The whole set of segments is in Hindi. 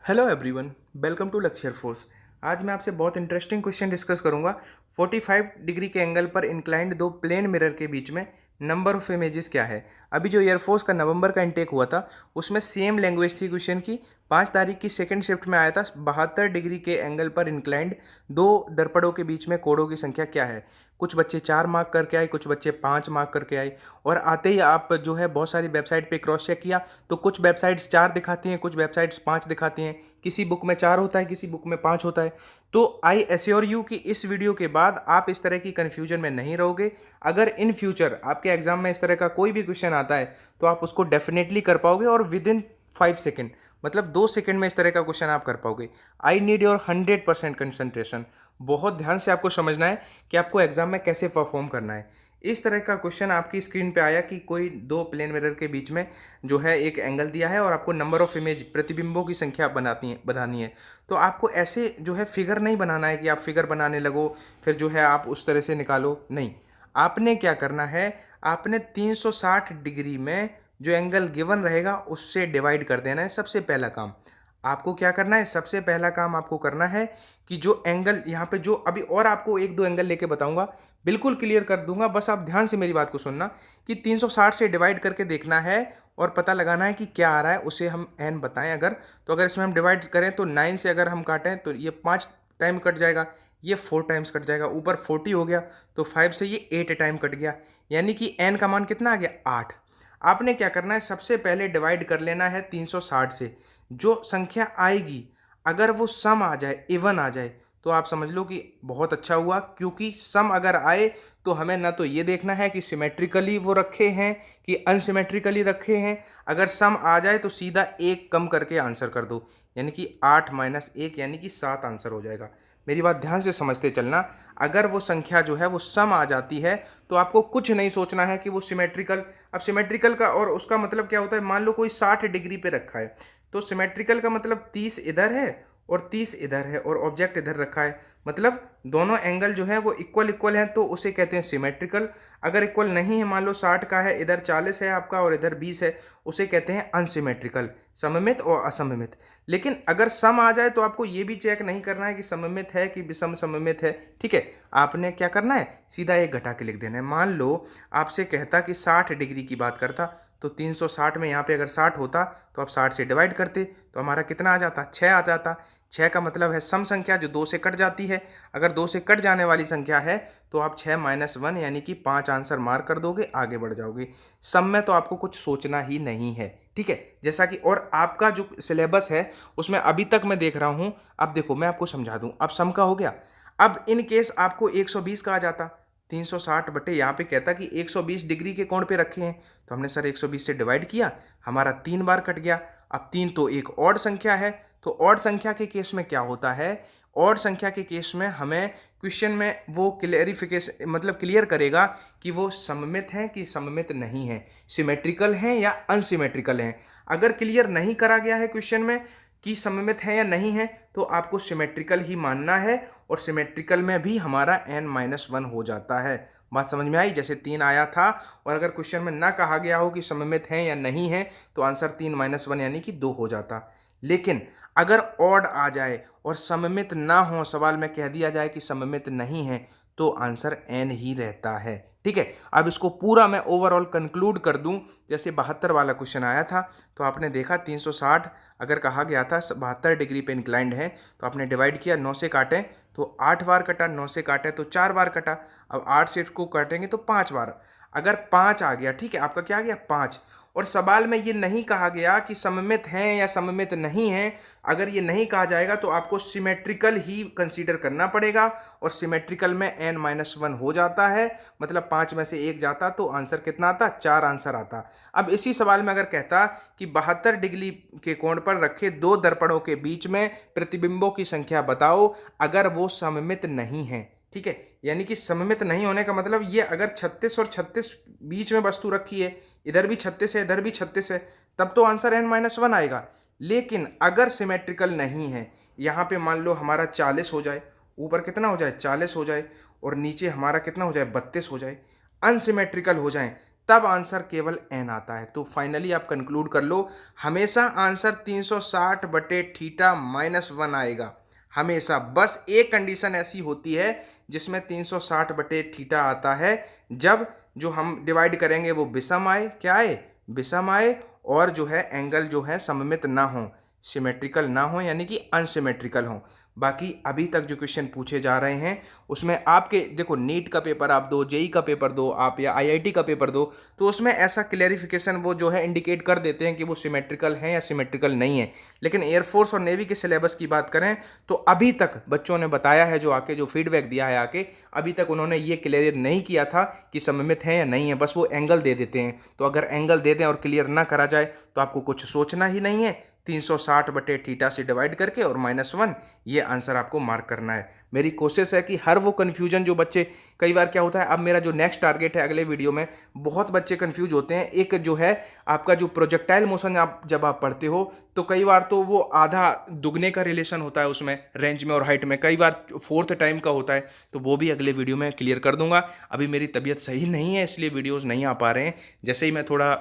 हेलो एवरीवन, वेलकम टू लक्ष्य फोर्स। आज मैं आपसे बहुत इंटरेस्टिंग क्वेश्चन डिस्कस करूंगा। 45 डिग्री के एंगल पर इंक्लाइंड दो प्लेन मिरर के बीच में नंबर ऑफ इमेजेस क्या है। अभी जो एयरफोर्स का नवंबर का इंटेक हुआ था उसमें सेम लैंग्वेज थी क्वेश्चन की। 5 तारीख की सेकंड शिफ्ट में आया था 72 डिग्री के एंगल पर इंक्लाइंड दो दर्पणों के बीच में कोणों की संख्या क्या है। कुछ बच्चे 4 मार्क करके आए, कुछ बच्चे 5 मार्क करके आए। और आते ही आप जो है बहुत सारी वेबसाइट पे क्रॉस चेक किया तो कुछ वेबसाइट्स 4 दिखाती हैं, कुछ वेबसाइट्स 5 दिखाती हैं। किसी बुक में 4 होता है, किसी बुक में 5 होता है। तो आई एश्योर यू कि इस वीडियो के बाद आप इस तरह की कन्फ्यूजन में नहीं रहोगे। अगर इन फ्यूचर आपके एग्जाम में इस तरह का कोई भी क्वेश्चन आता है तो आप उसको डेफिनेटली कर पाओगे और विद इन 5 सेकेंड, मतलब 2 सेकेंड में इस तरह का क्वेश्चन आप कर पाओगे। I need your 100% concentration. बहुत ध्यान से आपको समझना है कि आपको एग्जाम में कैसे परफॉर्म करना है। इस तरह का क्वेश्चन आपकी स्क्रीन पे आया कि कोई दो प्लेन मिरर के बीच में जो है एक एंगल दिया है और आपको नंबर ऑफ इमेज प्रतिबिंबों की संख्या बनानी है। तो आपको ऐसे जो है फिगर नहीं बनाना है कि आप फिगर बनाने लगो फिर जो है आप उस तरह से निकालो, नहीं। आपने क्या करना है, आपने 360 डिग्री में जो एंगल गिवन रहेगा उससे डिवाइड कर देना है। सबसे पहला काम आपको क्या करना है, सबसे पहला काम आपको करना है कि जो एंगल यहाँ पे जो अभी और आपको एक दो एंगल लेके बताऊंगा, बिल्कुल क्लियर कर दूंगा। बस आप ध्यान से मेरी बात को सुनना कि 360 से डिवाइड करके देखना है और पता लगाना है कि क्या आ रहा है, उसे हम एन बताएं। अगर तो अगर इसमें हम डिवाइड करें तो 9 से अगर हम काटें तो ये 5 टाइम कट जाएगा, ये 4 टाइम्स कट जाएगा, ऊपर 40 हो गया तो 5 से ये 8 टाइम कट गया, यानी कि एन का मान कितना आ गया, 8। आपने क्या करना है, सबसे पहले डिवाइड कर लेना है 360 से। जो संख्या आएगी अगर वो सम आ जाए, इवन आ जाए, तो आप समझ लो कि बहुत अच्छा हुआ, क्योंकि सम अगर आए तो हमें ना तो ये देखना है कि सिमेट्रिकली वो रखे हैं कि अनसिमेट्रिकली रखे हैं। अगर सम आ जाए तो सीधा एक कम करके आंसर कर दो, यानी कि 8 माइनस 1 यानी कि 7 आंसर हो जाएगा। मेरी बात ध्यान से समझते चलना। अगर वो संख्या जो है वो सम आ जाती है तो आपको कुछ नहीं सोचना है कि वो सिमेट्रिकल। अब सिमेट्रिकल का और उसका मतलब क्या होता है, मान लो कोई 60 डिग्री पे रखा है तो सिमेट्रिकल का मतलब 30 इधर है और 30 इधर है और ऑब्जेक्ट इधर रखा है, मतलब दोनों एंगल जो है वो इक्वल इक्वल हैं तो उसे कहते हैं सिमेट्रिकल। अगर इक्वल नहीं है, मान लो 60 का है, इधर 40 है आपका और इधर 20 है, उसे कहते हैं अनसिमेट्रिकल, सममित और असममित। लेकिन अगर सम आ जाए तो आपको ये भी चेक नहीं करना है कि सममित है कि विषम सममित है, ठीक है। आपने क्या करना है, सीधा एक घटा के लिख देना है। मान लो आपसे कहता कि 60 डिग्री की बात करता तो 360 में यहाँ पे अगर 60 होता तो आप 60 से डिवाइड करते तो हमारा कितना आ जाता, 6 आ जाता। 6 का मतलब है सम संख्या जो 2 से कट जाती है। अगर 2 से कट जाने वाली संख्या है तो आप 6 माइनस 1 यानी कि 5 आंसर मार्क कर दोगे, आगे बढ़ जाओगे। सम में तो आपको कुछ सोचना ही नहीं है, ठीक है। जैसा कि और आपका जो सिलेबस है उसमें अभी तक मैं देख रहा हूं, अब देखो मैं आपको समझा दूं। अब सम का हो गया। अब इन केस आपको 120 का आ जाता, 360 बटे यहाँ पे कहता कि 120 डिग्री के कोण पे रखे हैं, तो हमने सर 120 से डिवाइड किया, हमारा 3 बार कट गया। अब 3 तो एक ऑड संख्या है, तो ऑड संख्या के केस में क्या होता है, ऑड संख्या के केस में हमें क्वेश्चन में वो क्लियरिफिकेशन मतलब क्लियर करेगा कि वो सममित हैं कि सममित नहीं है, सिमेट्रिकल हैं या अनसिमेट्रिकल हैं। अगर क्लियर नहीं करा गया है क्वेश्चन में कि सममित है या नहीं है तो आपको सिमेट्रिकल ही मानना है, और सिमेट्रिकल में भी हमारा n-1 हो जाता है। बात समझ में आई, जैसे 3 आया था और अगर क्वेश्चन में ना कहा गया हो कि सममित है या नहीं है तो आंसर 3-1 यानी कि 2 हो जाता। लेकिन अगर ऑड आ जाए और सममित ना हो, सवाल में कह दिया जाए कि सममित नहीं है, तो आंसर n ही रहता है, ठीक है। अब इसको पूरा मैं ओवरऑल कंक्लूड कर दूं। जैसे 72 वाला क्वेश्चन आया था तो आपने देखा 360 अगर कहा गया था 72 डिग्री पे इंक्लाइंड है तो आपने डिवाइड किया, 9 से काटें तो 8 बार कटा, 9 से काटे तो 4 बार कटा। अब 8 से को काटेंगे तो 5 बार। अगर 5 आ गया, ठीक है, आपका क्या आ गया 5। और सवाल में ये नहीं कहा गया कि सममित हैं या सममित नहीं हैं। अगर ये नहीं कहा जाएगा तो आपको सिमेट्रिकल ही कंसीडर करना पड़ेगा, और सिमेट्रिकल में n-1 हो जाता है, मतलब 5 में से 1 जाता तो आंसर कितना आता, 4 आंसर आता। अब इसी सवाल में अगर कहता कि 72 डिग्री के कोण पर रखे दो दर्पणों के बीच में प्रतिबिंबों की संख्या बताओ अगर वो सममित नहीं है, ठीक है। यानी कि सममित नहीं होने का मतलब ये, अगर 36 और 36 बीच में वस्तु रखी है, इधर भी 36 है इधर भी 36 है, तब तो आंसर n-1 आएगा। लेकिन अगर सिमेट्रिकल नहीं है, यहाँ पे मान लो हमारा 40 हो जाए, ऊपर कितना हो जाए 40 हो जाए और नीचे हमारा कितना हो जाए 32 हो जाए, अनसिमेट्रिकल हो जाए, तब आंसर केवल n आता है। तो फाइनली आप कंक्लूड कर लो, हमेशा आंसर 360/θ-1 आएगा हमेशा। बस एक कंडीशन ऐसी होती है जिसमें 360/θ आता है, जब जो हम डिवाइड करेंगे वो विषम आए, क्या आए, विषम आए, और जो है एंगल जो है सममित ना हो, सिमेट्रिकल ना हो, यानी कि अनसिमेट्रिकल हो। बाकी अभी तक जो क्वेश्चन पूछे जा रहे हैं उसमें आपके देखो, नीट का पेपर आप दो, जेई का पेपर दो आप, या आईआईटी का पेपर दो, तो उसमें ऐसा क्लेरिफिकेशन वो जो है इंडिकेट कर देते हैं कि वो सिमेट्रिकल है या सिमेट्रिकल नहीं है। लेकिन एयरफोर्स और नेवी के सिलेबस की बात करें तो अभी तक बच्चों ने बताया है, जो आके जो फीडबैक दिया है आके, अभी तक उन्होंने ये क्लियर नहीं किया था कि सममित है या नहीं है, बस वो एंगल दे देते हैं। तो अगर एंगल दे दें और क्लियर ना करा जाए तो आपको कुछ सोचना ही नहीं है, 360/θ से डिवाइड करके और -1 ये आंसर आपको मार्क करना है। मेरी कोशिश है कि हर वो कन्फ्यूजन जो बच्चे, कई बार क्या होता है, अब मेरा जो नेक्स्ट टारगेट है अगले वीडियो में, बहुत बच्चे कंफ्यूज होते हैं। एक जो है आपका जो प्रोजेक्टाइल मोशन जब आप पढ़ते हो तो कई बार तो वो आधा दुगने का रिलेशन होता है उसमें, रेंज में और हाइट में, कई बार 4th टाइम का होता है, तो वो भी अगले वीडियो में क्लियर कर दूंगा। अभी मेरी तबीयत सही नहीं है इसलिए वीडियोज़ नहीं आ पा रहे हैं। जैसे ही मैं थोड़ा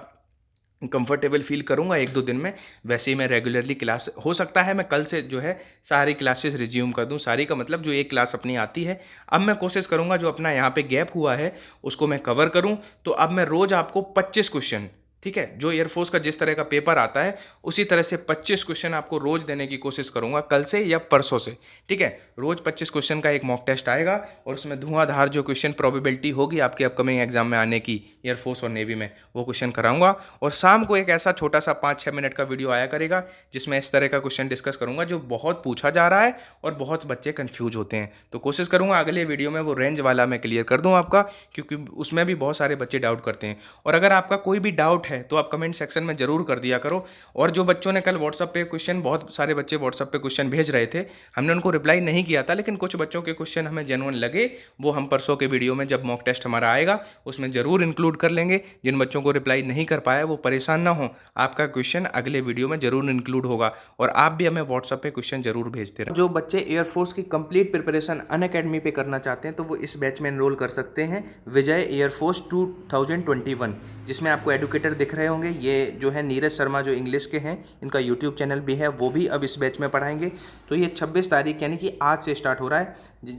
कंफर्टेबल फील करूंगा 1-2 दिन में, वैसे ही मैं रेगुलरली क्लास, हो सकता है मैं कल से जो है सारी क्लासेस रिज्यूम कर दूं। सारी का मतलब जो एक क्लास अपनी आती है, अब मैं कोशिश करूंगा जो अपना यहाँ पे गैप हुआ है उसको मैं कवर करूं। तो अब मैं रोज़ आपको 25 क्वेश्चन, ठीक है, जो एयरफोर्स का जिस तरह का पेपर आता है उसी तरह से 25 क्वेश्चन आपको रोज देने की कोशिश करूंगा, कल से या परसों से, ठीक है। रोज 25 क्वेश्चन का एक मॉक टेस्ट आएगा और उसमें धुआंधार जो क्वेश्चन प्रोबेबिलिटी होगी आपके अपकमिंग एग्जाम में आने की एयरफोर्स और नेवी में, वो क्वेश्चन कराऊंगा। और शाम को एक ऐसा छोटा सा 5-6 मिनट का वीडियो आया करेगा जिसमें इस तरह का क्वेश्चन डिस्कस करूंगा जो बहुत पूछा जा रहा है और बहुत बच्चे कंफ्यूज होते हैं। तो कोशिश करूंगा अगले वीडियो में वो रेंज वाला मैं क्लियर कर दूं आपका, क्योंकि उसमें भी बहुत सारे बच्चे डाउट करते हैं। और अगर आपका कोई भी डाउट है तो आप कमेंट सेक्शन में जरूर कर दिया करो। और जो बच्चों ने कल व्हाट्सएप पे क्वेश्चन, बहुत सारे बच्चे व्हाट्सएप पे क्वेश्चन भेज रहे थे, हमने उनको रिप्लाई नहीं किया था, लेकिन कुछ बच्चों के क्वेश्चन हमें जेन्युइन लगे, वो हम परसों के वीडियो में जब मॉक टेस्ट हमारा आएगा उसमें जरूर इंक्लूड कर लेंगे। जिन बच्चों को रिप्लाई नहीं कर पाया वो परेशान ना हो, आपका क्वेश्चन अगले वीडियो में जरूर इंक्लूड होगा। और आप भी हमें व्हाट्सएप पे क्वेश्चन जरूर भेजते रहो। जो बच्चे एयरफोर्स की कंप्लीट प्रिपरेशन अनअकैडमी पे करना चाहते हैं तो वो इस बैच में एनरोल कर सकते हैं, विजय एयरफोर्स 2021, जिसमें आपको एडुकेटर दिख रहे होंगे। ये जो है नीरज शर्मा, जो इंग्लिश के हैं, इनका यूट्यूब चैनल भी है, वो भी अब इस बैच में पढ़ाएंगे। तो ये 26 तारीख यानी कि आज से स्टार्ट हो रहा है,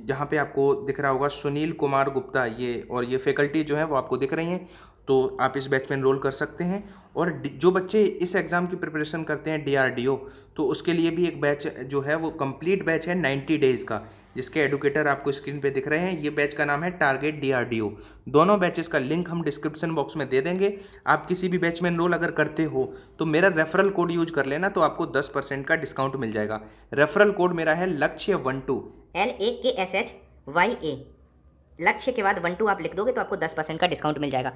जहाँ पे आपको दिख रहा होगा सुनील कुमार गुप्ता, ये और ये फैकल्टी जो है वो आपको दिख रही हैं। तो आप इस बैच में एनरोल कर सकते हैं। और जो बच्चे इस एग्ज़ाम की प्रिपरेशन करते हैं DRDO, तो उसके लिए भी एक बैच जो है वो कंप्लीट बैच है 90 डेज़ का, जिसके एडुकेटर आपको स्क्रीन पे दिख रहे हैं। ये बैच का नाम है टारगेट DRDO। दोनों बैचेस का लिंक हम डिस्क्रिप्शन बॉक्स में दे देंगे। आप किसी भी बैच में एनरोल अगर करते हो तो मेरा रेफरल कोड यूज कर लेना, तो आपको 10% का डिस्काउंट मिल जाएगा। रेफरल कोड मेरा है लक्ष्य12, LAKSHYA। लक्ष्य के बाद 12 आप लिख दोगे तो आपको 10% का डिस्काउंट मिल जाएगा।